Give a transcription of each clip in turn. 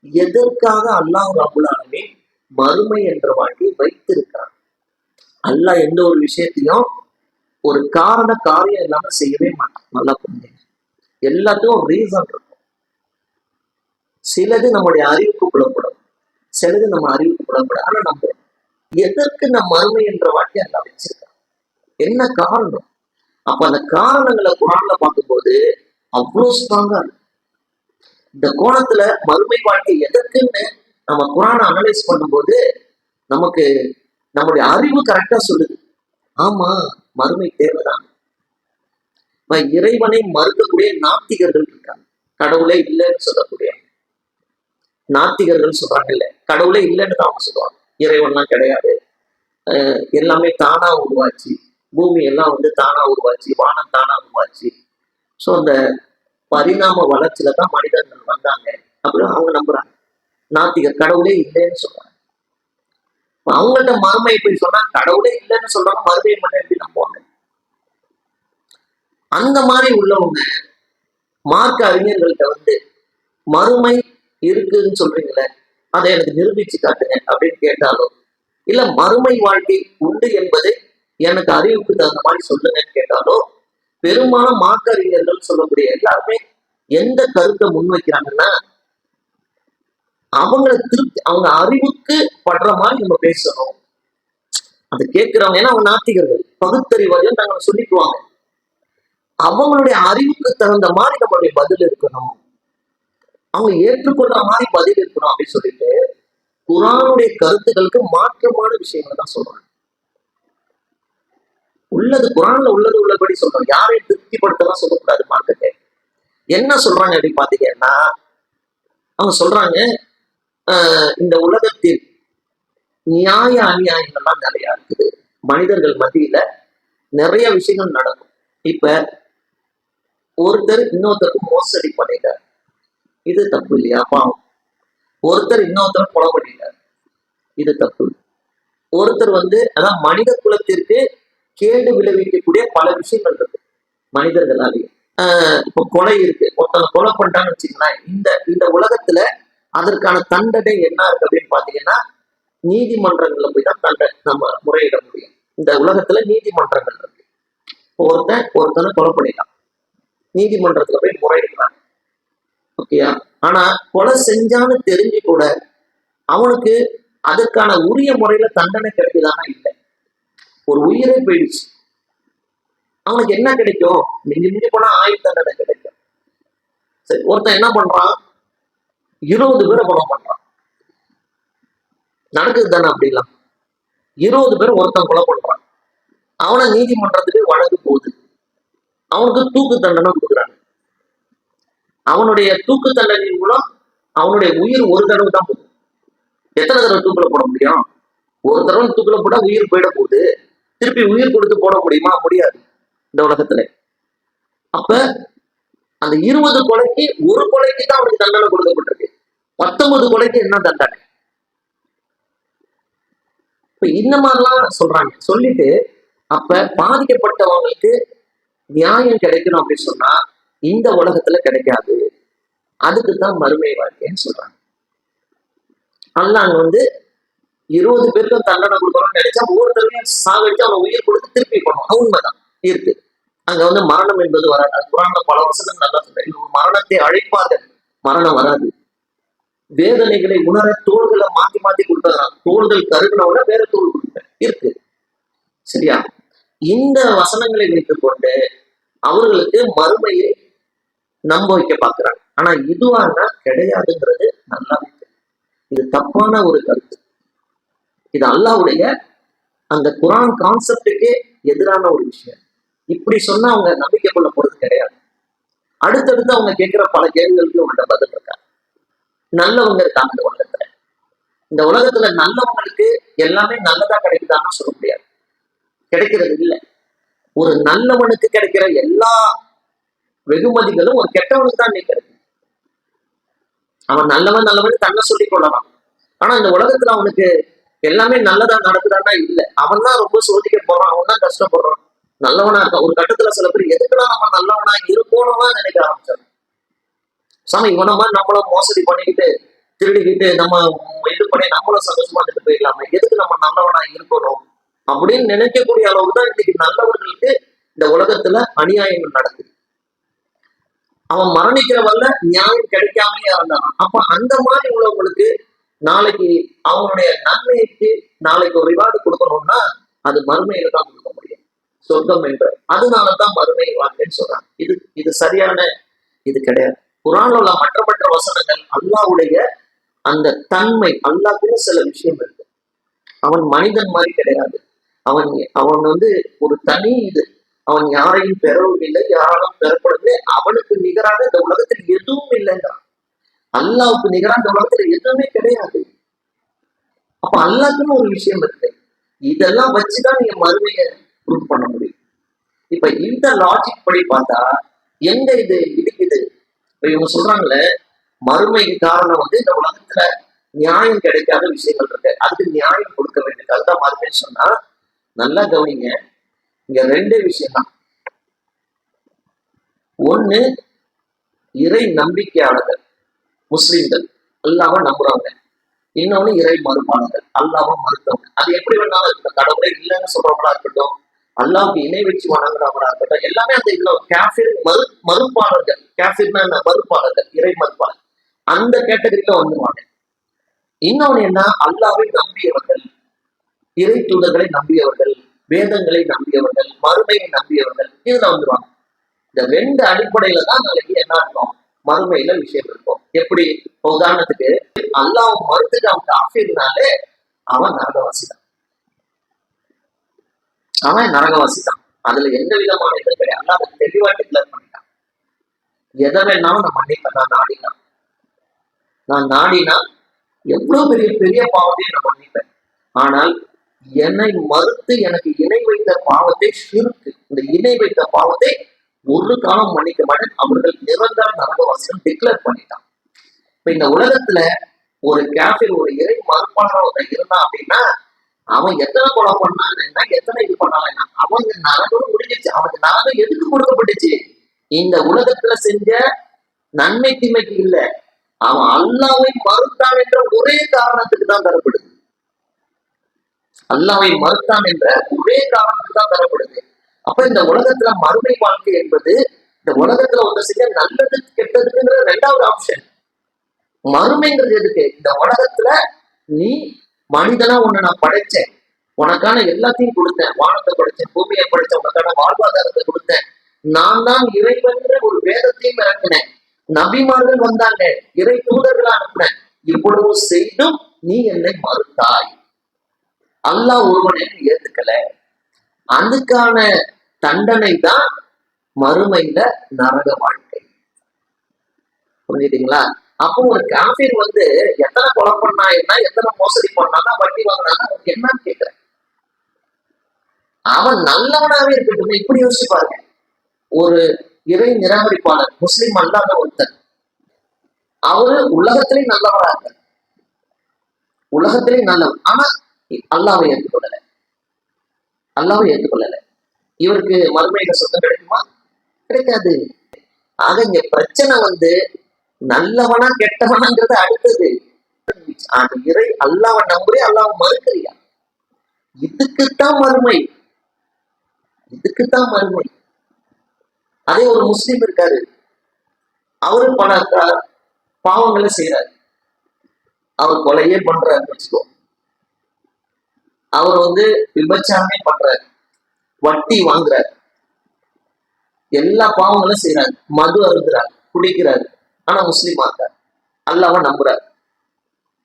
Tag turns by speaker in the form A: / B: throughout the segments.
A: எதற்காக அல்லாஹ் ரப்புல் ஆலமீன் மறுமை என்ற வாழ்க்கையை வைத்திருக்கிறான்? அல்லாஹ் எந்த ஒரு விஷயத்தையும் ஒரு காரியம் இல்லாம செய்யவே மாட்டான். நல்லா புரிஞ்சுங்க. எல்லாத்துக்கும் ஒரு ரீசன் இருக்கும். சிலது நம்முடைய அறிவுக்கு புலப்படும், சிலது நம்ம அறிவுக்கு புலப்படும். ஆனா நம்ம எதற்கு நம்ம மறுமை என்ற வாழ்க்கையை எல்லாம் வச்சிருக்கோம்? என்ன காரணம்? அப்ப அந்த காரணங்களை குரான்ல பார்க்கும்போது அவ்வளவு ஸ்ட்ராங்கா இருக்கு. இந்த கோணத்துல மறுமை வாழ்க்கை எதற்குன்னு நம்ம குரானை அனலைஸ் பண்ணும்போது நமக்கு நம்முடைய அறிவு கரெக்டா சொல்லுது. ஆமா, மறுமை தேவைதான். இறைவனை மறுக்கக்கூடிய நாத்திகர்கள் இருக்காங்க. கடவுளே இல்லைன்னு சொல்லக்கூடிய நாத்திகர்கள் சொல்றாங்க. இல்ல, கடவுளே இல்லைன்னு தான் அவங்க சொல்லுவாங்க. இறைவன்லாம் கிடையாது, எல்லாமே தானா உருவாச்சு, பூமி எல்லாம் தானா உருவாச்சு, வானம் தானா உருவாச்சு. ஸோ அந்த பரிணாம வளர்ச்சியில தான் மனிதர்கள் வந்தாங்க அப்படின்னு அவங்க நம்புறாங்க. நாத்திகர் கடவுளே இல்லைன்னு சொல்றாங்க. அவங்கள்ட்ட மறுமை போய் சொன்னா கடவுளே இல்லைன்னு சொல்றாங்க, மறுமையை மட்டும் எப்படி நம்புவாங்க? அந்த மாதிரி உள்ளவங்க மார்க்க அறிஞர்கள்ட்ட மறுமை இருக்குன்னு சொல்றீங்களே, அதை எனக்கு நிரூபிச்சு காட்டுங்க அப்படின்னு கேட்டாலும், இல்ல மறுமை வாழ்க்கை உண்டு என்பது எனக்கு அறிவுக்கு தகுந்த மாதிரி சொல்லுங்கன்னு கேட்டாலும், பெரும்பாலும் மார்க்க அறிஞர்கள் சொல்லக்கூடிய எல்லாருமே எந்த கருத்தை முன்வைக்கிறாங்கன்னா, அவங்களை திருப்தி, அவங்க அறிவுக்கு படுற மாதிரி நம்ம பேசணும். அது கேட்கிறவங்க, ஏன்னா அவங்க நாத்திகர்கள், பகுத்தறிவாதிகள் நாங்க சொல்லிக்குவாங்க. அவங்களுடைய அறிவுக்கு தகுந்த மாதிரி நம்மளுடைய பதில் இருக்கணும், அவங்க ஏற்றுக்கொள்ற மாதிரி பதில் இருக்கணும் அப்படின்னு சொல்லிட்டு குரானுடைய கருத்துக்களுக்கு மாற்றமான விஷயங்களை தான் சொல்றாங்க. உள்ளது குரான்ல உள்ளபடி சொல்றோம். யாரையும் திருப்திப்படுத்தலாம் சொல்லக்கூடாது. மார்க்கத்தை என்ன சொல்றாங்க அப்படின்னு பாத்தீங்கன்னா, அவங்க சொல்றாங்க, இந்த உலகத்தில் நியாய அநியாயங்கள்லாம் நிறைய இருக்குது. மனிதர்கள் மத்தியில நிறைய விஷயங்கள் நடக்கும். இப்ப ஒருத்தர் இன்னொருத்தருக்கு மோசடி பண்ணிட்டார், இது தப்பு இல்லையா? பாவம். ஒருத்தர் இன்னொருத்தர் கொலை பண்ணிட்டார், இது தப்பு. ஒருத்தர் அதான் மனித குலத்திற்கு கேடு விளைவிக்கக்கூடிய பல விஷயங்கள் இருக்கு மனிதர்களாலேயே. இப்போ கொலை இருக்கு, ஒருத்தனை கொலை பண்ணிட்டான்னு வச்சுக்கலாம். இந்த உலகத்துல அதற்கான தண்டனை என்ன இருக்கு அப்படின்னு பாத்தீங்கன்னா, நீதிமன்றங்கள்ல போய் தான் தண்டனை நம்ம முறையிட முடியும். இந்த உலகத்துல நீதிமன்றங்கள் இருக்கு. ஒருத்தனை கொலை பண்ணிட்டான், நீதிமன்றத்துல போய் முறையிடலாம். ஓகேயா? ஆனா கொலை செஞ்சான்னு தெரிஞ்சு கூட அவனுக்கு அதற்கான உரிய முறையில தண்டனை கிடைக்குதானா? இல்லை. ஒரு உயிரை போயிடுச்சு, அவனுக்கு என்ன கிடைக்கும்? மிஞ்சி போனா ஆயுள் தண்டனை கிடைக்கும். சரி, ஒருத்தன் என்ன பண்றான்? 20 பேரை கொலை பண்றான். நடக்குது தானே அப்படிலாம்? 20 பேர் ஒருத்தன் கொலை பண்றான், அவனை நீதிமன்றத்துக்கு வழக்கு போகுது, அவனுக்கு தூக்கு தண்டனை கொடுக்குறாங்க. அவனுடைய தூக்கு தண்டனையின் மூலம் அவனுடைய உயிர் ஒரு தடவை தான் போகுது. எத்தனை தடவை தூக்குல போட முடியும்? ஒரு தடவை தூக்குல போட்டா உயிர் போயிட போகுது. திருப்பி உயிர் கொடுத்து போட முடியுமா? முடியாது இந்த உலகத்துல. அப்ப அந்த 20 கொலைக்கு ஒரு கொலைக்கு தான் அவனுக்கு தண்டனை கொடுக்கப்பட்டிருக்கு. 19 கொலைக்கு என்ன தண்டனை? இப்ப இந்த மாதிரிலாம் சொல்றாங்க. சொல்லிட்டு அப்ப பாதிக்கப்பட்டவங்களுக்கு நியாயம் கிடைக்கணும் அப்படின்னு சொன்னா இந்த உலகத்துல கிடைக்காது, அதுக்குத்தான் மறுமை வாழ்க்கைன்னு சொல்றாங்க. அல்லாஹ் அங்க 20 பேருக்கும் தண்டனை கொடுக்கணும்னு நினைச்சா ஒவ்வொருத்தருமே சாகடிச்சு அவனை உயிர் கொடுத்து திருப்பி பண்ணுவான். உண்மைதான் இருக்கு. அங்க மரணம் என்பது வராது. குரான்ல பல வசனங்கள் நல்லா சொல்றேன். மரணத்தை அழைப்பார்கள், மரணம் வராது. வேதனைகளை உணர தோள்களை மாத்தி மாத்தி கொடுத்தாங்க. தோள்கள் கருகினோட வேற தோல் கொடுப்பேன் இருக்கு. சரியா? இந்த வசனங்களை வைத்துக் கொண்டு அவர்களுக்கு மறுமையை நம்ப வைக்க பார்க்கிறாங்க. ஆனா இதுவானா கிடையாதுங்கிறது நல்லா இருக்கு. இது தப்பான ஒரு கருத்து. இது அல்லாஹ்வுடைய அந்த குரான் கான்செப்டுக்கே எதிரான ஒரு விஷயம். இப்படி சொன்னா அவங்க நம்பிக்கை கொள்ள போறது கிடையாது. அடுத்தடுத்து அவங்க கேட்கிற பல கேள்விகளுக்கு உங்கள்கிட்ட பதில் இருக்காங்க. நல்லவங்க இருக்காங்க இந்த உலகத்துல. இந்த உலகத்துல நல்லவங்களுக்கு எல்லாமே நல்லதா கிடைக்குதான்னு சொல்ல முடியாது, கிடைக்கிறது இல்லை. ஒரு நல்லவனுக்கு கிடைக்கிற எல்லா வெகுமதிகளும் ஒரு கெட்டவனுக்கு தான் கிடைக்கும். அவன் நல்லவன் தன்னை சொல்லிக் கொள்ளலாம். ஆனா இந்த உலகத்துல அவனுக்கு எல்லாமே நல்லதா நடக்குதான்னா இல்லை. அவன் தான் ரொம்ப சோதிக்க போறான், அவன் தான் கஷ்டப்படுறான். நல்லவனா இருக்கான். ஒரு கட்டத்துல சில பேர் எதுக்குலாம் நம்ம நல்லவனா இருக்கணும்னா நினைக்க ஆரம்பிச்சாங்க. சாமி இவன மாதிரி நம்மளும் மோசடி பண்ணிக்கிட்டு திருடிக்கிட்டு நம்ம இது பண்ணி நம்மளும் சந்தோஷமா இருந்துட்டு போயிடலாமே, எதுக்கு நம்ம நல்லவனா இருக்கணும் அப்படின்னு நினைக்கக்கூடிய அளவுக்கு தான் இன்னைக்கு நல்லவர்களுக்கு இந்த உலகத்துல அநியாயங்கள் நடக்குது. அவன் மரணிக்கிறவல்ல நியாயம் கிடைக்காமலே இருந்தான். அப்ப அந்த மாதிரி உள்ளவங்களுக்கு நாளைக்கு அவங்களுடைய நன்மைக்கு நாளைக்கு ஒரு ரிவார்டு கொடுக்கணும்னா அது மறுமையில தான் கொடுக்க முடியும், சொர்க்கம் என்று. அதனாலதான் மறுமை வாழ்க்கைன்னு சொல்றாங்க. இது சரியான இது கிடையாது. குர்ஆன்ல உள்ள மற்ற மற்ற வசனங்கள் அல்லாஹ்வுடைய அந்த தன்மை, அல்லாஹ்வுக்கு சில விஷயம் இருக்கு. அவன் மனிதன் மாதிரி கிடையாது. அவன் அவன் ஒரு தனி இது. அவன் யாரையும் பெறவும் இல்லை, யாராலும் பெறப்படுது. அவனுக்கு நிகராக இந்த உலகத்தில் எதுவும் இல்லைங்கிறான். அல்லாவுக்கு நிகராக இந்த உலகத்துல எதுவுமே கிடையாது. அப்ப அல்லாஹ்க்குன்னு ஒரு விஷயம் இருக்கு. இதெல்லாம் வச்சுதான் நீங்க மறுமையை ப்ரூவ் பண்ண முடியும். இப்ப இந்த லாஜிக் படி பார்த்தா எங்க இது இடிக்குது? இப்ப இவங்க சொல்றாங்களே மறுமைக்கு காரணம் இந்த உலகத்துல நியாயம் கிடைக்காத விஷயங்கள் இருக்கு, அதுக்கு நியாயம் கொடுக்க வேண்டியது, அதுதான் மறுமைன்னு சொன்னா. நல்லா கவனிங்க, இங்க ரெண்டே விஷயம் தான். ஒண்ணு, இறை நம்பிக்கையாளர்கள் முஸ்லிம்கள் அல்லாஹ்வை நம்புறாங்க. இன்னொன்னு இறை மறுப்பாளர்கள் அல்லாஹ்வை மறுத்தவங்க. அது எப்படி வேணாலும் இருக்கட்டும், கடவுளே இல்லைன்னு சொல்றவங்களா இருக்கட்டும், அல்லாஹ்வுக்கு இணை வச்சு வணங்குறவங்களா இருக்கட்டும், எல்லாமே அந்த இதுல காஃபிர் மறுப்பாளர்கள். காஃபிர்னா மறுப்பாளர்கள், இறை மறுப்பாளர், அந்த கேட்டகரியில வந்துருவாங்க. இன்னொன்னு என்ன, அல்லாஹ்வை நம்பியவர்கள், இறை தூதர்களை நம்பியவர்கள், வேதங்களை நம்பியவர்கள், மறுமையை நம்பியவர்கள், இதுல வந்துருவாங்க. இந்த ரெண்டு அடிப்படையில தான் நாளைக்கு என்ன இருக்கும், மறுமையில விஷயம் இருக்கும். எப்படி? உதாரணத்துக்கு அல்லாஹ் மறுத்துட்டு அவன் காஃபிர்னாலே அவன் நரகவாசி தான். அவன் நரகவாசி தான். அதுல எந்த விதமான இது கிடையாது. அல்லாஹ் அதை தெளிவா டிக்ளேர் பண்ணிட்டான். எதை வேணாலும் நான் மன்னிப்பேன். நான் நாடினா எவ்வளவு பெரிய பெரிய பாவத்தையும் நான் மன்னிப்பேன். ஆனால் என்னை மறுத்து எனக்கு இணை வைத்த பாவத்தை ஷிர்க், இந்த இணை வைத்த பாவத்தை ஒரு காலம் மன்னிக்க மாட்டேன், அவர்கள் நிரந்தர நரகவாசிகள் டிக்ளேர் பண்ணிட்டான். இப்ப இந்த உலகத்துல ஒரு காஃபிர், ஒரு இறை மறுப்பாளர் இருந்தான் அப்படின்னா அவன் எத்தனை கொலை பண்ணான்னு என்ன, எத்தனை இது பண்ணாலும் என்ன, அவங்க நரகம் முடிஞ்சிச்சு. அவனுக்கு நரகம் எதுக்கு கொடுக்கப்பட்டுச்சு? இந்த உலகத்துல செஞ்ச நன்மை தீமைக்கு இல்ல, அவன் அல்லாஹ்வை மறுத்தான் என்ற ஒரே காரணத்துக்கு தான் தரப்படுது. அல்லாஹ்வை மறுத்தான் என்ற ஒரே காரணத்துக்கு தான் தரப்படுது. அப்ப இந்த உலகத்துல மறுமை வாழ்க்கை என்பது இந்த உலகத்துல ஒன்று செஞ்ச நல்லது கெட்டதுக்குங்கிற ரெண்டாவது ஆப்ஷன். மறுமைங்கிறது எதுக்கு? இந்த உலகத்துல நீ மனிதனா உன்னை நான் படைச்சேன், உனக்கான எல்லாத்தையும் கொடுத்தேன், வானத்தை படைச்சேன், பூமியை படைச்சேன், உனக்கான வாழ்வாதாரத்தை கொடுத்தேன், நான் தான் இறைவன்ற ஒரு வேதத்தையும் இறங்கினேன், நபிமார்கள் வந்தாங்க, இறை தூதர்களை அனுப்பினேன், இவ்வளவு செய்தும் நீ என்னை மறுத்தாய், அல்லாஹ் ஒருவனை ஏத்துக்கல. அதுக்கான தண்டனை தான் மறுமையில நரக வாழ்க்கை. புரிஞ்சுட்டீங்களா? அப்போ ஒரு காஃபிர் எத்தனை கொலை பண்ணா என்ன, எத்தனை மோசடி பண்ணானா, வட்டி வாங்கினானா, அவனுக்கு என்னன்னு கேட்கிறேன். அவன் நல்லவனாவே இருக்கட்டும். இப்படி யோசிச்சு பாருங்க, ஒரு இறை நிராகரிப்பாளர், முஸ்லிம் அல்லாத ஒருத்தர், அவரு உலகத்திலேயும் நல்லவரா இருக்கார், உலகத்திலேயும் நல்லவர், ஆனா அல்லாவை ஏற்றுக்கொள்ளல, அல்லாவை ஏற்றுக்கொள்ளல. இவருக்கு மறுமையில சொந்தம் கிடைக்குமா? கிடைக்காது. ஆக இங்க பிரச்சனை நல்லவனா கெட்டவனாங்கிறது அடுத்தது. அந்த இறை அல்லாவை நம்புறியா, அல்லாவை மறுக்கிறியா? இதுக்குத்தான் மறுமை, இதுக்குத்தான் மறுமை. அதே ஒரு முஸ்லீம் இருக்காரு, அவரு பல பாவங்களை செய்யறாரு, அவர் கொலையே பண்றாருன்னு வச்சுக்கோ, அவர் விபச்சாரமே பண்றாரு, வட்டி வாங்குறாரு, எல்லா பாவங்களும் செய்யறாரு, மது அருந்துறாரு, குடிக்கிறாரு, ஆனா முஸ்லீமா இருக்காரு, அல்லாவை நம்புறாரு,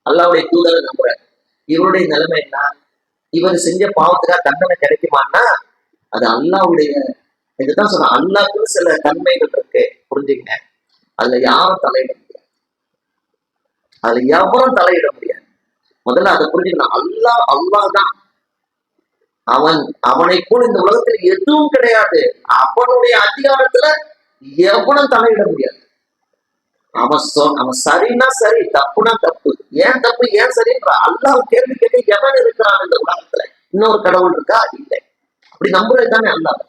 A: அல்லாவுடைய தூதரை நம்புறாரு. இவருடைய நிலைமை என்ன? இவர் செஞ்ச பாவத்துக்காக தண்டனை கிடைக்குமான்னா அது அல்லாவுடைய இதுதான் சொல்ற. அல்லாவுக்கு சில தன்மைகள் இருக்கு, புரிஞ்சுங்க. அதுல யாரும் தலையிட முடியாது, அதுல எவரும் தலையிட முடியாது. முதல்ல அதை புரிஞ்சுக்கணும். அல்லாஹ் தான். அவனை போல இந்த உலகத்தில் எதுவும் கிடையாது. அவனுடைய அதிகாரத்துல எவனும் தலையிட முடியாது. அவன் சரின்னா சரி, தப்புனா தப்பு. ஏன் தப்பு, ஏன் சரின்ற அல்லாஹ் கேள்வி கேட்டு எவன் இருக்கிறான் இந்த உலகத்துல? இன்னொரு கடவுள் இருக்கா? இல்லை. அப்படி நம்புறது தானே அல்லாஹ்.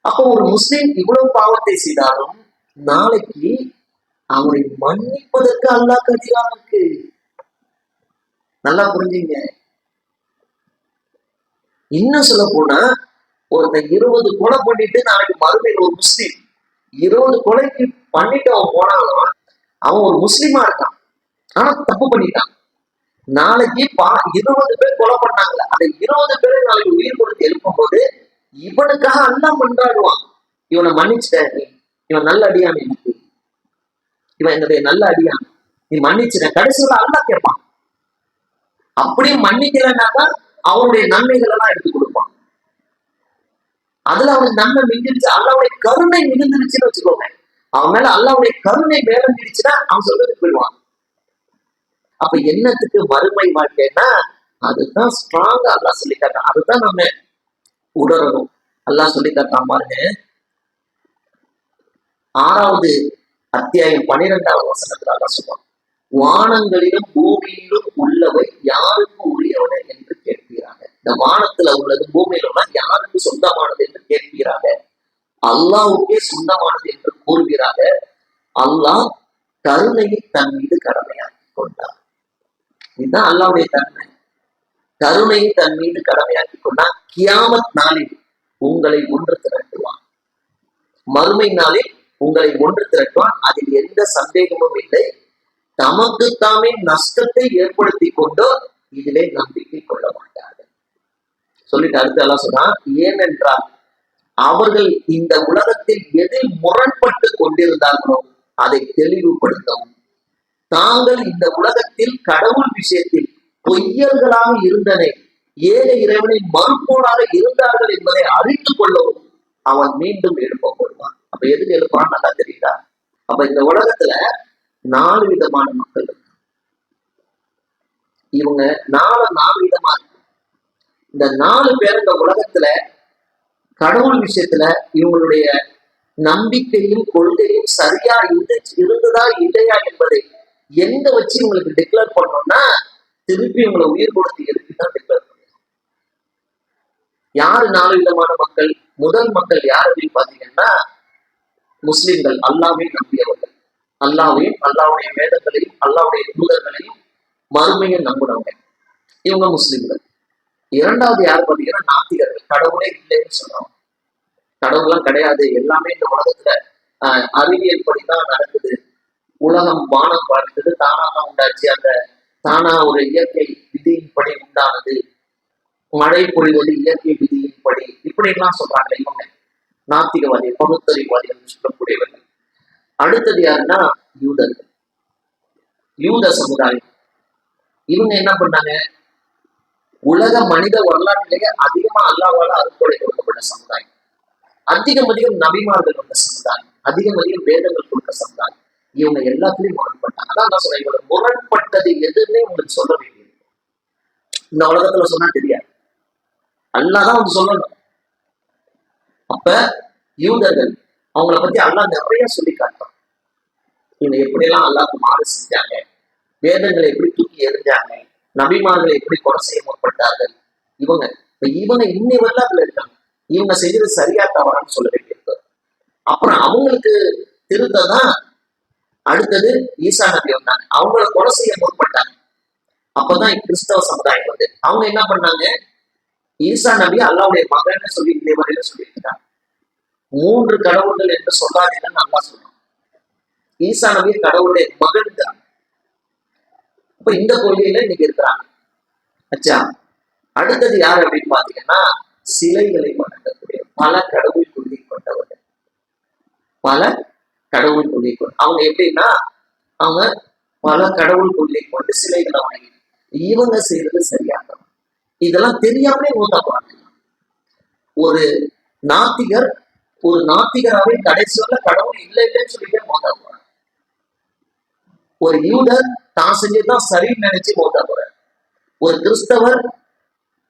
A: அப்போ ஒரு முஸ்லீம் இவ்வளவு பாவத்தை செய்தாலும் நாளைக்கு அவரை மன்னிப்பதற்கு அல்லாஹ்க்கு அதிகாரம் இருக்கு. நல்லா புரிஞ்சுங்க. இன்னும் சொல்ல போனா ஒருத்தன் 20 கொலை பண்ணிட்டு நாளைக்கு மறுமையில் ஒரு முஸ்லீம் 20 கொலைக்கு பண்ணிட்டு அவன் போனாலும் அவன் ஒரு முஸ்லீமா இருக்கான். ஆனா தப்பு பண்ணிட்டான். நாளைக்கு 20 பேர் கொலை பண்ணாங்கல்ல, அந்த 20 பேரை நாளைக்கு உயிர் கொடுத்து எழுப்பும் போது இவனுக்காக அல்லாஹ் மன்றாடுவான். இவனை மன்னிச்சிட்டேன், இவன் நல்ல அடியான், எனக்கு இவன் என்னுடைய நல்ல அடியான், நீ மன்னிச்சிட. கடைசியில் அல்லாஹ் கேட்பான். அப்படியும் மன்னிக்கலன்னாதான் அவனுடைய நன்மைகள் எல்லாம் எடுத்து கொடுப்பான். அதுல அவனுக்கு நன்மை மிஞ்சிருச்சு, அல்லாவுடைய கருணை மிகுந்துருச்சுன்னு வச்சுக்கோங்க. அவன் மேல அல்லாவுடைய கருணை மேலஞ்சிருச்சுன்னா அவன் சொல்றதுக்கு போயிடுவான். அப்ப என்னத்துக்கு மறுமை வாழ்க்கைன்னா அதுதான் ஸ்ட்ராங்கா அல்லாஹ் சொல்லி காட்டான். அதுதான் நம்ம உணரணும். அல்லாஹ் சொல்லி காட்டான் பாருங்க. 6வது அத்தியாயம் 12வது வசனத்துல அல்லாஹ் சொல்லுவான், வானங்களிலும் பூமியிலும் உள்ளவை யாருக்கு உரியவன என்று கேட்கிறாங்க. இந்த வானத்துல உள்ளது பூமியில உள்ள யாருக்கு சொந்தமானது என்று கேட்கிறாங்க. அல்லாஹ்வுக்கே சொந்தமானது என்று கூறுகிறாங்க. அல்லாஹ் கருணையை தன் மீது கடமையாக்கி கொண்டார். இதுதான் அல்லாஹ்வுடைய தன்மை. கருணையை தன் மீது கடமையாக்கி கொண்டார். கியாமத் நாளில் உங்களை ஒன்று திரட்டுவான். மறுமை நாளில் உங்களை ஒன்று திரட்டுவான். அதில் எந்த சந்தேகமும் இல்லை. தமக்கு தாமே நஷ்டத்தை ஏற்படுத்தி கொண்டோ இதிலே நம்பிக்கை கொள்ள மாட்டார்கள் சொல்லிட்டு அடுத்து எல்லாம் சொன்னா, ஏனென்றால் அவர்கள் இந்த உலகத்தில் எதில் முரண்பட்டு கொண்டிருந்தார்களோ அதை தெளிவுபடுத்தவும், தாங்கள் இந்த உலகத்தில் கடவுள் விஷயத்தில் பொய்யர்களாக இருந்தனை, ஏக இறைவனை மறுப்போராக இருந்தார்கள் என்பதை அறிந்து கொள்ளவும் அவன் மீண்டும் எழுப்பப்படுவான். அப்ப எதுக்கு எழுப்பான் நல்லா தெரியுதா? அப்ப இந்த உலகத்துல 4 விதமான மக்கள் இருக்கு. இவங்க 4 விதமா இருக்கு. இந்த 4 பேர் இந்த உலகத்துல கடவுள் விஷயத்துல இவங்களுடைய நம்பிக்கையும் கொள்கையும் சரியா இருந்ததா இல்லையா என்பதை எங்க வச்சு இவங்களுக்கு டிக்ளேர் பண்ணோம்னா திருப்பி இவங்களை உயிர் கொடுத்து எழுப்பிதான் டிக்ளேர் பண்ணுவோம். யாரு 4 விதமான மக்கள்? முதல் மக்கள் யார் அப்படின்னு பாத்தீங்கன்னா முஸ்லிம்கள், அல்லாஹ்வை நம்பியவர்கள், அல்லாஹ்வையும் அல்லாஹ்வுடைய வேதங்களையும் அல்லாஹ்வுடைய தூதர்களையும் மறுமையை நம்புறவங்க, இவங்க முஸ்லிம்கள். 2வது யார் பாத்தீங்கன்னா நாத்திகர்கள், கடவுளே இல்லைன்னு சொல்றவங்க, கடவுள்லாம் கிடையாது, எல்லாமே இந்த உலகத்துல அறிவியல் படிதான் நடக்குது, உலகம் வானம் வாழ்ந்தது தானா தான் உண்டாச்சு, அந்த தானா ஒரு இயற்கை விதியின்படி உண்டானது, மழை பொழிவது இயற்கை விதியின்படி, இப்படி எல்லாம் சொல்றாங்க இவங்க நாத்திகவாதி, பகுத்தறிவாதிகள் சொல்லக்கூடியவர்கள். அடுத்தது யாருன்னா யூதர்கள், யூத சமுதாயம். இவங்க என்ன பண்ணாங்க? உலக மனித வரலாற்றிலேயே அதிகமா அல்லாஹ்வால அருட்கொடை கொடுக்கப்பட்ட சமுதாயம், அதிகம் நபிமார்கள் கொண்ட சமுதாயம், அதிகம் வேதங்கள் கொடுத்த சமுதாயம். இவங்க எல்லாத்துலயும் முரண்பட்டாங்க. அதான் நான் சொல்றேன், இவங்க முரண்பட்டது எதுவுமே உங்களுக்கு சொல்ல வேண்டியது இந்த உலகத்துல சொன்னா தெரியாது, அல்லாஹ் வந்து சொல்லணும். அப்ப யூதர்கள் அவங்கள பத்தி அல்லாஹ் நிறைய சொல்லி காட்டுறான். இவங்க எப்படியெல்லாம் அல்லாஹ்க்கு மாறு செஞ்சாங்க, வேதங்களை எப்படி தூக்கி எறிஞ்சாங்க, நபிமார்களை எப்படி கொலை செய்ய முற்பட்டார்கள். இவங்க இன்னை வரலாறுல இருக்காங்க. இவங்க செய்யறது சரியா தவறான்னு சொல்ல வேண்டியிருக்கு. அப்புறம் அவங்களுக்கு திருத்ததான் அடுத்தது ஈசா நபி வந்தாங்க, அவங்கள கொலை செய்ய முற்பட்டாங்க. அப்பதான் கிறிஸ்தவ சமுதாயம் வந்து அவங்க என்ன பண்ணாங்க? ஈசா நபி அல்லாஹ்வுடைய மகன்னு சொல்லி இந்த வரையில சொல்லியிருக்காங்க. 3 கடவுள்கள் என்று சொல்லாதீங்கன்னு நல்லா சொல்றோம். ஈசா நபி கடவுளுடைய மகன் தான். இப்ப இந்த கொள்கையில இன்னைக்கு இருக்கிறாங்க. அச்சா, அடுத்தது யார் அப்படின்னு பாத்தீங்கன்னா சிலைகளை வணங்கக்கூடிய பல கடவுள் கொள்கை கொண்டவர்கள், பல கடவுள் கொள்கை கொண்டு அவங்க எப்படின்னா அவங்க பல கடவுள் கொள்கை கொண்டு சிலைகளை வணங்கி இவங்க செய்யறது சரியாக. இதெல்லாம் தெரியாமலே மூத்தா போறாங்க. ஒரு நாத்திகர் ஒரு நாத்திகராவே கடைசி வரை கடவுள் இல்லை இல்லைன்னு சொல்லிட்டு மூத்தா போறாங்க. ஒரு யூதர் தான் செஞ்சதுதான் சரின்னு நினைச்சு மூத்தா போறார். ஒரு கிறிஸ்தவர்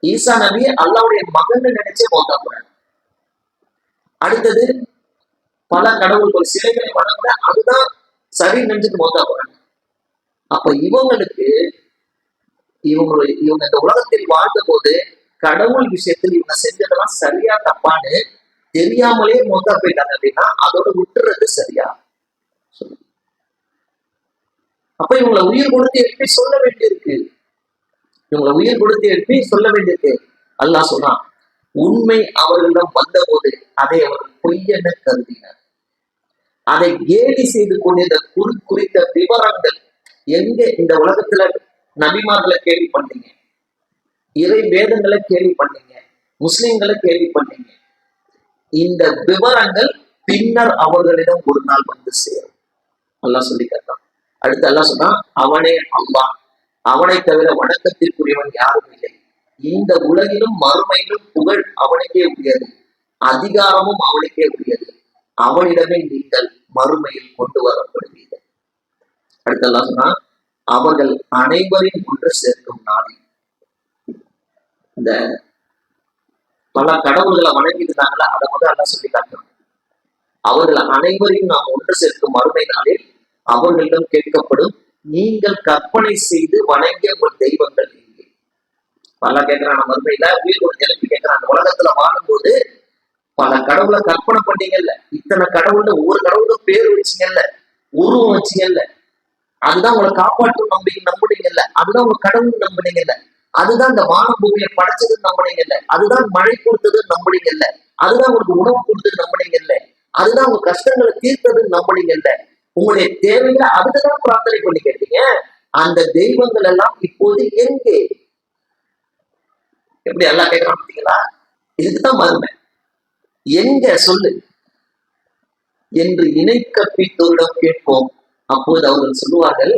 A: ஈசா நபி அல்லாஹ்வுடைய மகன் நினைச்சு மூத்தா போறார். அடுத்தது பல கடவுள்கள் சிலைகளை வணங்க அதுதான் சரி நினைச்சிட்டு மூத்தா போறாங்க. அப்ப இவங்களுக்கு இவங்க இந்த உலகத்தில் வாழ்ந்த போது கடவுள் விஷயத்தில் இவங்க செஞ்சதெல்லாம் சரியா தப்பான்னு தெரியாமலே மூத்தா போயிட்டாங்க அப்படின்னா அதோட விட்டுறது சரியா? அப்ப இவங்களை உயிர் கொடுத்து எழுப்பி சொல்ல வேண்டியிருக்கு. இவங்களை உயிர் கொடுத்து எழுப்பி சொல்ல வேண்டியிருக்கு. அல்லாஹ் சொல்றான், உண்மை அவர்களிடம் வந்த போது அதை அவர்கள் பொய்யென கருதினர். அதை கேலி செய்து கொண்டிருந்த குறித்த விவரங்கள் எங்க இந்த உலகத்துல நபிமார்களை கேள்வி பண்ணீங்க, இறை வேதங்களை கேள்வி பண்ணீங்க, முஸ்லிம்களை கேள்வி பண்ணீங்க. இந்த விவரங்கள் பின்னர் அவர்களிடம் ஒரு நாள் வந்து சேரும். அல்லாஹ் சொல்லி தர்றான். அடுத்து அல்லாஹ் சொன்னா, அவனே அல்லாஹ், அவனை தவிர வணக்கத்திற்குரியவன் யாரும் இல்லை. இந்த உலகிலும் மறுமையிலும் புகழ் அவனுக்கே உரியது, அதிகாரமும் அவனுக்கே உரியது. அவனிடமே நீங்கள் மறுமையில் கொண்டு வரப்படுவீர்கள். அடுத்து அல்லாஹ் சொன்னா, அவர்கள் அனைவரையும் ஒன்று சேர்க்கும் நாளில். இந்த பல கடவுள்களை வணங்கிட்டு இருந்தாங்களா, அதை முதல் அல்லாஹ் சொல்லி காட்டுறாங்க. அவர்கள் அனைவரையும் நாம் ஒன்று சேர்க்கும் மறுமை நாளில் அவர்களிடம் கேட்கப்படும், நீங்கள் கற்பனை செய்து வணங்கிய உங்கள் தெய்வங்கள் எங்கே? பல கேட்கிறான் மறுமையில உயிர் எழுப்பி கேட்கிறான். அந்த உலகத்துல வாழும்போது பல கடவுளை கற்பனை பண்ணீங்கல்ல, இத்தனை கடவுள்ல ஒவ்வொரு கடவுளுக்கும் பேர் வச்சீங்கல்ல, உருவம் வச்சீங்கல்ல, அதுதான் உங்களை காப்பாற்றும் நம்புனீங்கல்ல, அதுதான் உங்க கடவுள் நம்புனீங்கல்ல, அதுதான் இந்த வானம் பூமியை படைச்சதுன்னு நம்புனீங்கல்ல, அதுதான் மழை கொடுத்ததுன்னு நம்புனீங்கல்ல, அதுதான் உங்களுக்கு உணவு கொடுத்தது நம்புனீங்கல்ல, அதுதான் உங்க கஷ்டங்களை தீர்த்ததுன்னு நம்புனீங்கல்ல, உங்களுடைய தேவையில அதுக்குதான் பிரார்த்தனை பண்ணி கேட்டீங்க. அந்த தெய்வங்கள் எல்லாம் இப்போது எங்கே? எப்படி எல்லாம் கேட்கலாம் பார்த்தீங்களா? இதுக்குதான் மறுமை. எங்க சொல்லு என்று இணை கற்பித்தோரிடம் கேட்போம். அப்போது அவர்கள் சொல்லுவார்கள்,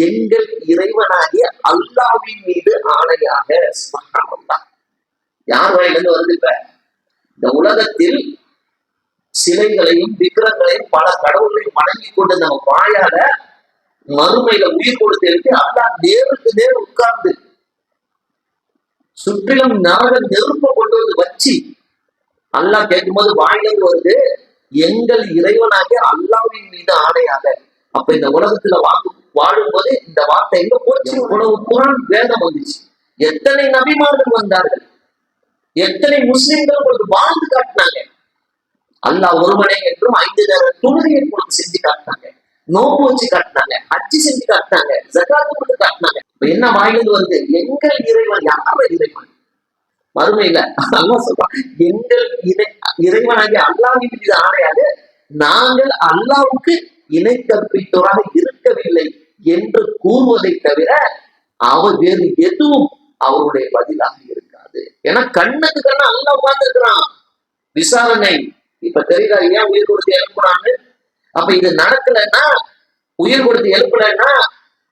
A: எங்கள் இறைவனாகிய அல்லாஹ்வின் மீது ஆணையாக. யார் வாயிலிருந்து வருது? இப்ப இந்த உலகத்தில் சிலைகளையும் விக்கிரங்களையும் பல கடவுளையும் வணங்கி கொண்டு நம்ம வாயால மறுமையில உயிர் கொடுத்து எழுப்பி அல்லாஹ் நேருக்கு நேர் உட்கார்ந்து சுற்றிலும் நரக நெருப்ப கொண்டு வந்து வச்சு அல்லாஹ் கேட்கும் போது வாயிலிருந்து வருது, எங்கள் இறைவனாகிய அல்லாஹ்வின் மீது ஆணையாக. அப்ப இந்த உலகத்துல வாழும்போது இந்த வார்த்தை எங்க போச்சு? உணவு குரான் வேதம் வந்துச்சு. எத்தனை நபிமார்கள் வந்தார்கள், எத்தனை முஸ்லிம்கள் உங்களுக்கு வாழ்ந்து காட்டினாங்க. அல்லாஹ் ஒருவனே என்றும் 5 நேர தொழுகையை உங்களுக்கு செஞ்சு காட்டினாங்க, நோம்பு வச்சு காட்டினாங்க, ஹஜ்ஜி செஞ்சு காட்டினாங்க, ஜகாத் கொடுத்து காட்டினாங்க. என்ன வாயிலிருந்து வருது? எங்கள் இறைவன். யார இறைவன்? மறுமையில அல்லாஹ் சொல்றான், எங்கள் இறைவனாகிய அல்லாஹ்வின் மீது ஆணையாக நாங்கள் அல்லாஹ்வுக்கு இணை கற்பித்தோராக இருக்கவில்லை என்று கூறுவதை தவிர அவர் வேறு எதுவும் அவருடைய பதிலாக இருக்காது. ஏன்னா கண்ணுக்கு கண்ணு அல்லாஹ் உட்கார்ந்து இருக்கிறான். விசாரணை இப்ப தெரியுதா ஏன் உயிர் கொடுத்து எழுப்புறான்னு? அப்ப இது நடக்கலைன்னா, உயிர் கொடுத்து எழுப்பலைன்னா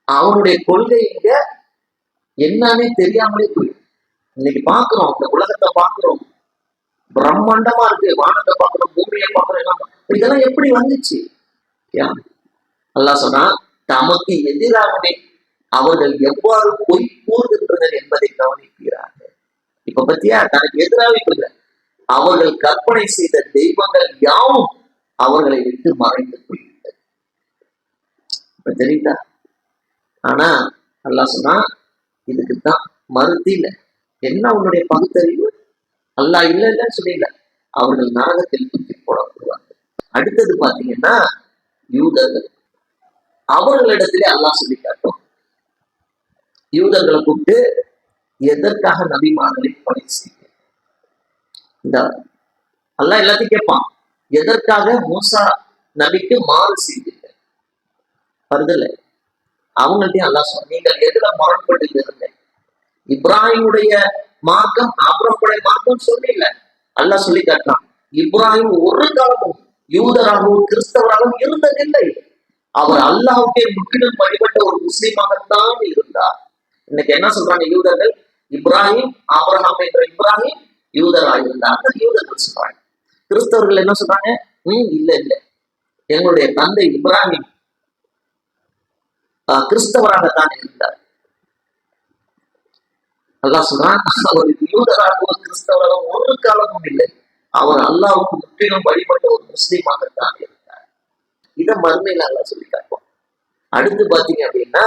A: அவனுடைய கொள்கை இங்க என்னன்னே தெரியாமலே போயிடும். இன்னைக்கு பாக்குறோம், இந்த உலகத்தை பாக்குறோம், பிரம்மாண்டமா இருக்கு, வானத்தை பாக்குறோம், பூமியை பாக்குறோம், எல்லாம். இதெல்லாம் எப்படி வந்துச்சு? அல்லாஹ் சொன்னா, தமக்கு எதிராகவே அவர்கள் எவ்வாறு பொய் கூறுகின்றனர் என்பதை கவனிக்கிறார்கள். இப்ப பத்தியா, தனக்கு எதிராக அவர்கள் கற்பனை செய்த தெய்வங்கள் யாவும் அவர்களை விட்டு மறைந்து போய்விட்டது. இப்ப தெரியுதா? ஆனா அல்லாஹ் சொன்னா, இதுக்குத்தான் மறுத்து இல்ல. என்ன உன்னுடைய பகுத்தறிவு? அல்லாஹ் இல்ல இல்லன்னு சொல்லல, அவர்கள் நரகத்தில் தூக்கி போடப்படுவார்கள். அடுத்தது பாத்தீங்கன்னா யூதர்கள். அவர்களிடத்திலே அல்லாஹ் சொல்லி காட்டும். யூதர்களை கூப்பிட்டு எதற்காக நபிமார்களை பணி செய்ய? இந்த அல்லாஹ் எல்லாத்தையும் கேட்பான், எதற்காக மூசா நபிக்கு மாறு செய்தீர்கள்? வருதில்ல, அவங்கள்ட்டையும் அல்லாஹ் சொன்ன, நீங்கள் எதுல முரண்பட்டு இருந்த? இப்ராஹிமுடைய மார்க்கம் ஆபிரமுடைய மார்க்கம் சொல்லல. அல்லாஹ் சொல்லி காட்டான், இப்ராஹிம் ஒரு காலமும் யூதராகவும் கிறிஸ்தவராகவும் இருந்ததில்லை. அவர் அல்லாஹ்வுக்கே முற்றிலும் வழிபட்ட ஒரு முஸ்லீமாகத்தான் இருந்தார். இன்னைக்கு என்ன சொல்றாங்க யூதர்கள்? இப்ராஹிம், ஆபிரகாம் என்ற இப்ராஹிம் யூதராக இருந்தார்கள் யூதர்கள் சொல்றாங்க. கிறிஸ்தவர்கள் என்ன சொல்றாங்க? இல்ல இல்ல, எங்களுடைய தந்தை இப்ராஹிம் கிறிஸ்தவராகத்தான் இருந்தார். அல்லாஹ் சொல்றான், அவர் யூதராகவும் கிறிஸ்தவராகவும் ஒரு காலமும் இல்லை. அவர் அல்லாஹ்வுக்கு முற்றிலும் வழிபட்ட ஒரு முஸ்லீமாகத்தான் இருந்தார். இதை மறுமையில அல்லாஹ் சொல்லி காட்டுவோம். அடுத்து பாத்தீங்க அப்படின்னா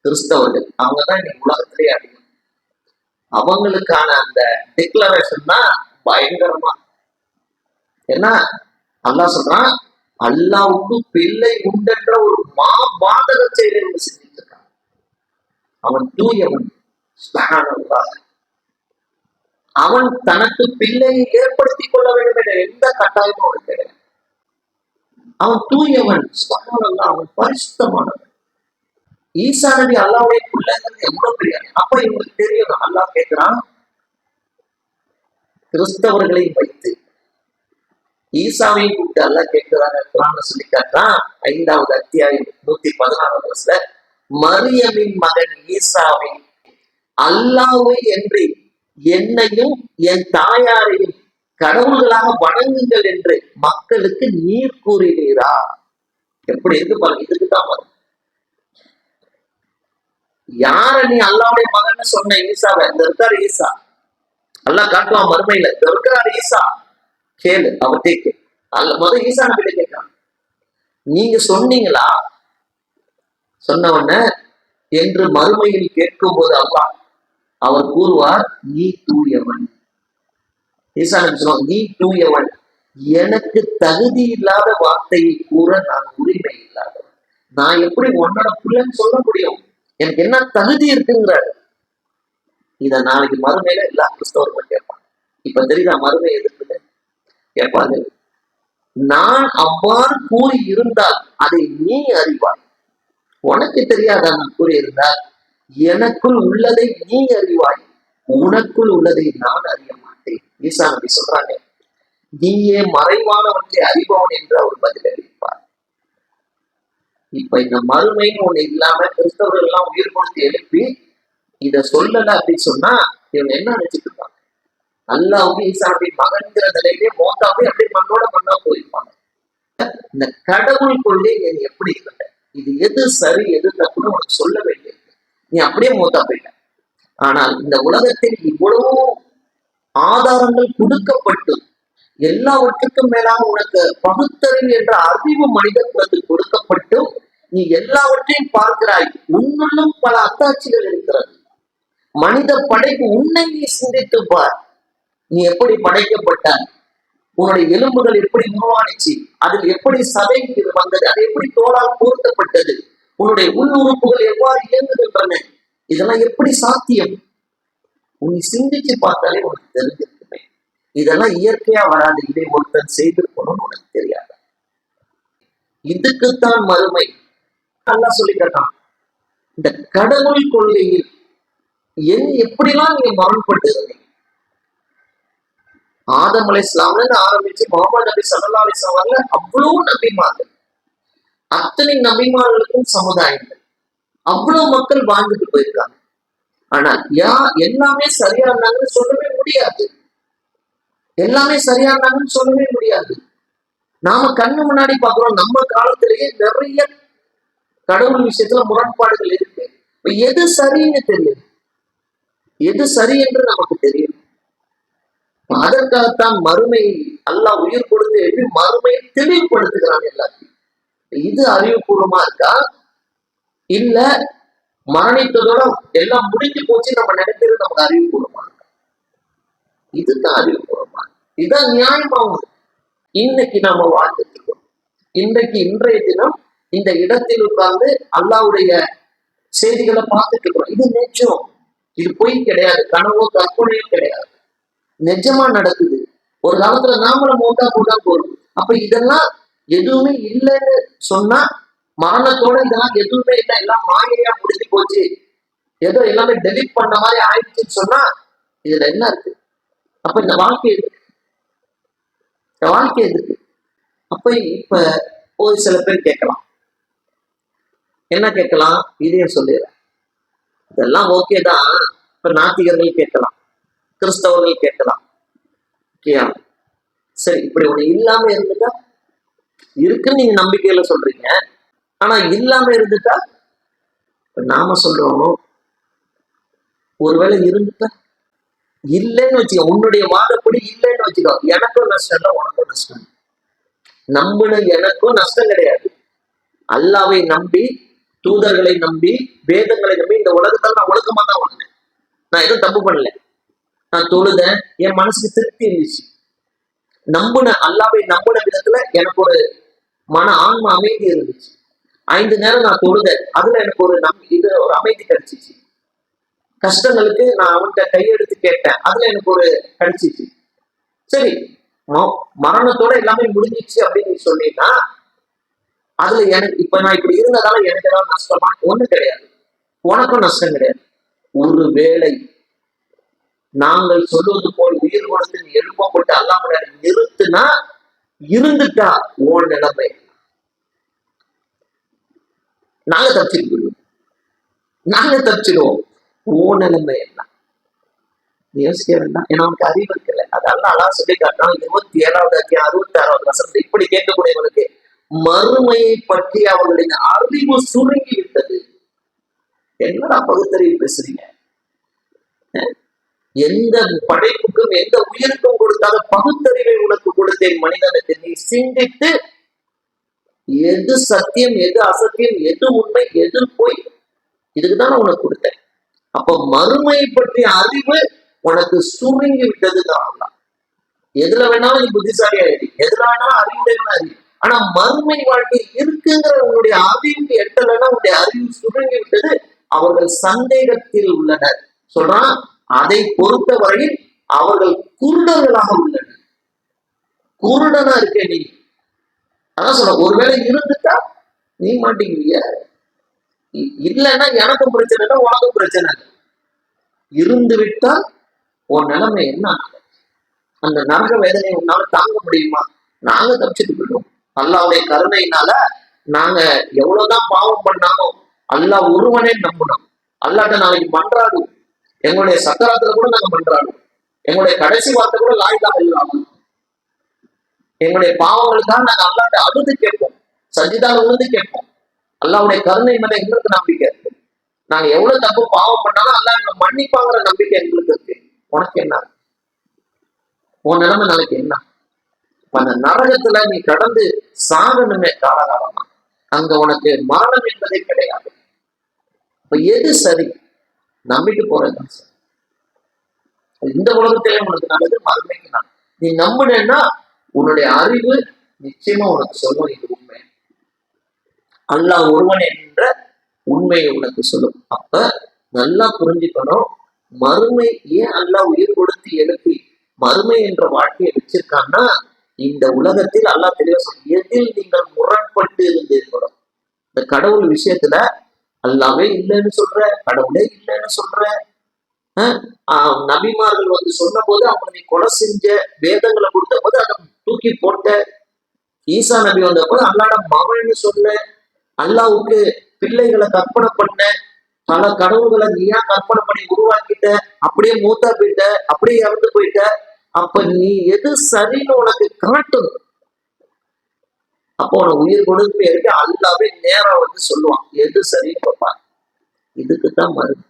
A: கிறிஸ்தவர்கள், அவங்கதான் இன்னைக்கு உலகத்திலே அதிகம். அவங்களுக்கான அந்த டிக்ளரேஷன் தான் பயங்கரமா. ஏன்னா அல்லாஹ் சொல்றான், அல்லாவுக்கு பிள்ளை உண்டென்ற ஒரு மாபாதக செயலை செஞ்சிருக்கான். அவன் தூயவன். சுப்ஹானல்லாஹ். அவன் தனக்கு பிள்ளையை ஏற்படுத்திக் கொள்ள வேண்டும் என்ற எந்த கட்டாயமும் அவனுக்கு கிடையாது. அவன் தூயவன். சுப்ஹானல்லாஹ். அவன் பரிசுத்தமானவன். ஈசா நபி அல்லாவுடைய பிள்ளைங்கிறது எவ்வளவு பெரிய. அப்ப இவங்களுக்கு தெரியும். அல்லாஹ் கேட்கிறான், கிறிஸ்தவர்களை வைத்து ஈசாவையும் கூப்பிட்டு அல்லாஹ் கேட்கிறாங்க. குர்ஆன்ல சொல்லி காட்டுறான். 5வது அத்தியாயம் 116வது வசனத்துல, மரியமின் மகன் ஈசாவை அல்லாஹ்வை என்று என்னையும் என் தாயாரையும் கடவுள்களாக வணங்குங்கள் என்று மக்களுக்கு நீர் கூறினீரா? எப்படி இருக்கு பாருங்க. இதுக்குதான் வரும். யார நீ அல்லாவுடைய மகன் சொன்ன ஈசாவை? இந்த இருக்காரு ஈசா. அல்லாஹ் காட்டுவான் மறுமையில. இந்த இருக்கிறார் ஈசா, கேளு அவர்கிட்ட. முதல் ஈசா நபியில கேட்கிறான், நீங்க சொன்னீங்களா? சொன்ன உடனே என்று மறுமையில் கேட்கும் போது அல்லாஹ் அவர் கூறுவார், நீ தூயவன். ஈசா நபி சொல்லுவாங்க, நீ தூயவன். எனக்கு தகுதி இல்லாத வார்த்தையை கூற நான் உரிமை இல்லாதவன். நான் எப்படி உன்னோட பிள்ளைன்னு சொல்ல முடியும்? எனக்கு என்ன தகுதி இருக்குங்கிறாரு. இத நாளைக்கு மறுமையில எல்லா கிறிஸ்தவர்களும் கேட்பாங்க. இப்ப தெரியுதா மறுமை எதிர்ப்புன்னு கேட்பாங்க. நான் அவ்வாறு கூறி இருந்தால் அதை நீ அறிவாய். உனக்கு தெரியாதா நான் கூறியிருந்தால்? எனக்குள் உள்ளதை நீ அறிவாய், உனக்குள் உள்ளதை நான் அறிய மாட்டேன். ஈசா நபி சொல்றாங்க, நீயே மறைவானவற்றை அறிபவன் என்று அவர் பதில் அளிப்பார். இப்ப இந்த மறுமைன்னு ஒண்ணு இல்லாம கிறிஸ்தவர்கள் எல்லாம் உயிர் கொடுத்து எழுப்பி இத சொல்லல அப்படின்னு சொன்னா இவங்க என்ன நினைச்சிட்டு இருப்பாங்க? அல்லாஹ்வுக்கு ஈசா நபி மகன்கிற நிலையிலே மோத்தாவே அப்படி மண்ணோட மண்ணா போயிருப்பாங்க. இந்த கடவுள் கொள்கை நீ எப்படி இருக்க? இது எது சரி எது தப்புன்னு உனக்கு சொல்ல வேண்டியது. நீ அப்படியே மூத்தா போயிட்ட. ஆனால் இந்த உலகத்தில் இவ்வளவு ஆதாரங்கள் கொடுக்கப்பட்டு எல்லாவற்றுக்கும் மேலாக உனக்கு பகுத்தறிவு என்ற அறிவு மனித குலத்தில் கொடுக்கப்பட்டு நீ எல்லாவற்றையும் பார்க்கிறாய். உன்னுள்ளும் பல அத்தாட்சிகள் இருக்கிறது. மனித படைப்பு உன்னை நீ சிந்தித்து பார். நீ எப்படி படைக்கப்பட்டாய்? உன்னுடைய எலும்புகள் எப்படி உருவானிச்சு? அதில் எப்படி சதை வந்தது? அது எப்படி தோளால் போர்த்தப்பட்டது? உன்னுடைய உள் உறுப்புகள் எவ்வாறு இயங்குகின்றன? இதெல்லாம் எப்படி சாத்தியம்? உன்னை சிந்திச்சு பார்த்தாலே உனக்கு தெரிஞ்சிருக்குமே. இதெல்லாம் இயற்கையா வராது. இதை ஒருத்தன் செய்திருக்கணும்னு உனக்கு தெரியாது. இதுக்குத்தான் மறுமை. நல்லா சொல்லிக்கலாம். இந்த கடவுள் கொள்கையில் எப்படிலாம் நீங்க முரண்பட்டு இருந்தீங்க? ஆதம் அலைஹிஸ்ஸலாம்ல ஆரம்பிச்சு முகமது நபி ஸல்லல்லாஹு அலைஹி வஸல்லம் வரல அவ்வளவு நபிமார்கள், அத்தனை நபிமார்களுக்கும் சமுதாயங்கள், அவ்வளவு மக்கள் வாழ்ந்துட்டு போயிருக்காங்க. ஆனா எல்லாமே சரியா இருந்தாங்கன்னு சொல்லவே முடியாது. எல்லாமே சரியா இருந்தாங்கன்னு சொல்லவே முடியாது. நாம கண்ணு முன்னாடி பாக்குறோம். நம்ம காலத்திலேயே நிறைய கடவுள் விஷயத்துல முரண்பாடுகள் இருக்கு. எது சரின்னு தெரியும், எது சரி என்று நமக்கு தெரியும். அதற்காகத்தான் மறுமை அல்லாஹ் உயிர் கொடுத்து எழுப்பி மறுமையை தெளிவுபடுத்துகிறான் எல்லாத்தையும். இது அறிவுபூர்வமா இருக்கா? இல்ல மரணித்ததோட எல்லாம் முடிஞ்சு போச்சு நம்ம நினைக்கிறது நமக்கு அறிவுபூர்வமா இருக்கா? இதுதான் அறிவுபூர்வமா, இதுதான் நியாயமாகும். இன்னைக்கு நாம வாழ்ந்துட்டு இருக்கோம். இன்றைய தினம் இந்த இடத்தில் உட்கார்ந்து அல்லாஹ்வுடைய செய்திகளை பார்த்துட்டு இருக்கோம். இது நிஜம். இது பொய் கிடையாது, கனவோ கற்பனையும் கிடையாது. நிஜமா நடக்குது. ஒரு காலத்துல நாமளும் மோட்டா போறோம். அப்ப இதெல்லாம் எதுவுமே இல்லைன்னு சொன்னா, மரணத்தோட இதெல்லாம் எதுவுமே இல்லை, எல்லாம் மாயையா முடிஞ்சு போச்சு, ஏதோ எல்லாமே டெலிட் பண்ண மாதிரி ஆயிடுச்சுன்னு சொன்னா இதுல என்ன இருக்கு? அப்ப இந்த வாழ்க்கை எதுக்கு? இந்த வாழ்க்கை எதுக்கு? அப்ப இப்ப ஒரு சில பேர் கேட்கலாம், என்ன கேட்கலாம்? இதையும் சொல்லிடுறேன். இதெல்லாம் ஓகே தான். இப்ப நாத்திகர்கள் கேட்கலாம், கிறிஸ்தவர்கள் கேட்கலாம். சரி, இப்படி ஒண்ணு இல்லாம இருந்துட்டா? இருக்குன்னு நீங்க நம்பிக்கையில சொல்றீங்க. ஆனா இல்லாம இருந்துட்டா? நாம சொல்றோம், ஒருவேளை இருந்துட்டா? இல்லைன்னு வச்சுக்கோ, உன்னுடைய வாதப்படி இல்லைன்னு வச்சுக்கோ, எனக்கும் நஷ்டம் இல்லை, உனக்கும் நஷ்டம். நம்புன எனக்கும் நஷ்டம் கிடையாது. அல்லாவை நம்பி, தூதர்களை நம்பி, வேதங்களை நம்பி இந்த உலகத்தால் நான் ஒழுக்கமா தான் வந்தேன். நான் எதுவும் தப்பு பண்ணல. நான் தொழுதேன், என் மனசுக்கு திருப்தி இருந்துச்சு. அல்லாவை நம்பின விதத்துல எனக்கு ஒரு ஆன்ம அமைதி இருந்துச்சு. 5 நேரம் நான் தொழுதேன், அதுல எனக்கு ஒரு அமைதி கிடைச்சிச்சு. கஷ்டங்களுக்கு நான் அவன்கிட்ட கையெடுத்து கேட்டேன், அதுல எனக்கு ஒரு கிடைச்சிச்சு. சரி, மரணத்தோட எல்லாமே முடிஞ்சிச்சு அப்படின்னு நீ சொன்னீங்கன்னா, அதுல எனக்கு இப்ப நான் இப்படி இருந்ததால எனக்கு ஏதாவது நஷ்டமா? ஒண்ணும் கிடையாது. உனக்கும் நஷ்டம் கிடையாது. ஒரு வேளை நாங்கள் சொல்வது போல் உயிர் கொடுத்து எழுப்பப்பட்டு அல்லாம நிறுத்துனா இருந்துட்டா ஓன் நிலைமை நாங்க தப்பிச்சுக்கிடுவோம். நாங்க தப்பிச்சிடுவோம். ஓ நிலைமை என்ன யோசிக்க வேண்டாம். ஏன்னா அவனுக்கு அறிவு இருக்கல. அதெல்லாம் அல்லா சொல்லி காட்டினா 27வது அத்தியாயம் 66வது வசனத்தை இப்படி கேட்கக்கூடியவனுக்கு மறுமையை பற்றி அவர்களின் அறிவு சுருங்கி விட்டது. என்னடா பகுத்தறிவு பேசுறீங்க? எந்த படைப்புக்கும் எந்த உயிருக்கும் கொடுத்தாத பகுத்தறிவை உனக்கு கொடுத்தேன் மனிதனுக்கு. நீ சிந்தித்து எது சத்தியம், எது அசத்தியம், எது உண்மை, எது போய், இதுக்குதான் உனக்கு கொடுத்தேன். அப்ப மறுமையை பற்றிய அறிவு உனக்கு சுருங்கி விட்டதுதான். எதுல வேணாலும் நீ புத்திசாலி ஆயிடு, எதுல வேணாலும் அறிவுடையவனா அறிவு. ஆனா மறுமை வாழ்க்கை இருக்குங்கிற உன்னுடைய அறிவுக்கு எட்டலைன்னா உன்னுடைய அறிவு சுருங்கி விட்டது. அவர்கள் சந்தேகத்தில் உள்ளனர் சொல்றான். அதை பொறுத்த வரையில் அவர்கள் குருடர்களாக உள்ளனர். குருடனா இருக்க நீ. அதான் சொல்ற, ஒருவேளை இருந்துட்டா நீ மாட்டீங்க. இல்லைன்னா எனக்கும் பிரச்சனை இல்லை, உனக்கும் பிரச்சனை இல்லை. இருந்து விட்டா உன் நிலைமை என்ன? அந்த நரக வேதனை உன்னால தாங்க முடியுமா? நாங்க தப்பிச்சுட்டு போயிடுவோம். அல்லாவுடைய கருணையினால நாங்க எவ்வளவுதான் பாவம் பண்ணாலும் அல்லாஹ் ஒருவனே நம்பணும். அல்லாட்ட நாளைக்கு மன்றாடும். எங்களுடைய சக்கராத்துல கூட நாங்க மன்றாடும். எங்களுடைய கடைசி வார்த்தை கூட லாய்தான் இல்லாமல் எங்களுடைய பாவங்களுக்காக நாங்க அல்லாட்ட அழுது கேட்போம், சஜிதால உழுது கேட்போம். அல்லாவுடைய கருணை மேல எங்களுக்கு நம்பிக்கை இருக்கு. நாங்க எவ்வளவு தப்பு பாவம் பண்ணாலும் அல்லாஹ் எங்களை மன்னிப்பாங்கிற நம்பிக்கை எங்களுக்கு இருக்கு. உனக்கு என்ன? உன் நிலைமை நாளைக்கு என்ன? அந்த நரகத்துல நீ கடந்து சாகணுமே காலகாலமா. அங்க உனக்கு மரணம் என்பதே கிடையாது. இப்ப எது சரி? நம்பிட்டு போறதுதான் சரி. இந்த உலகத்திலே உனக்கு நல்லது, மறுமைக்கு நான். நீ நம்புனேன்னா உன்னுடைய அறிவு நிச்சயமா உனக்கு சொல்லும் இது உண்மை. அல்லாஹ் ஒருவன் என்ற உண்மையை உனக்கு சொல்லும். அப்ப நல்லா புரிஞ்சுக்கணும், மறுமை ஏன் அல்லாஹ் உயிர் கொடுத்து எழுப்பி மறுமை என்ற வாழ்க்கையை வச்சிருக்கான்னா, இந்த உலகத்தில் அல்லாஹ் தெளிவா சொல்லும், எதில் நீங்கள் முரண்பட்டு இருந்தீர்களோ. இந்த கடவுள் விஷயத்துல அல்லாவே இல்லைன்னு சொல்ற, கடவுளே இல்லைன்னு சொல்ற. நபிமார்கள் வந்து சொன்ன போது அவங்க நீ கொலை செஞ்ச, வேதங்களை கொடுத்த போது அதை தூக்கி போட்ட. ஈசா நபி வந்த போது அல்லாட மகன்னு சொன்ன, அல்லாவுக்கு பிள்ளைகளை கற்பனை பண்ண, பல கடவுள்களை நீயா கற்பனை பண்ணி உருவாக்கிட்ட, அப்படியே மூத்தா போயிட்ட, அப்படியே இறந்து போயிட்ட. அப்ப நீ எது சரின்னு உனக்கு காட்டும். அப்போ உனக்கு உயிர் கொடுத்து இருக்க அல்லாவே நேரம் வந்து சொல்லுவான் எது சரின்னு பார்ப்பான். இதுக்குதான் மருந்து.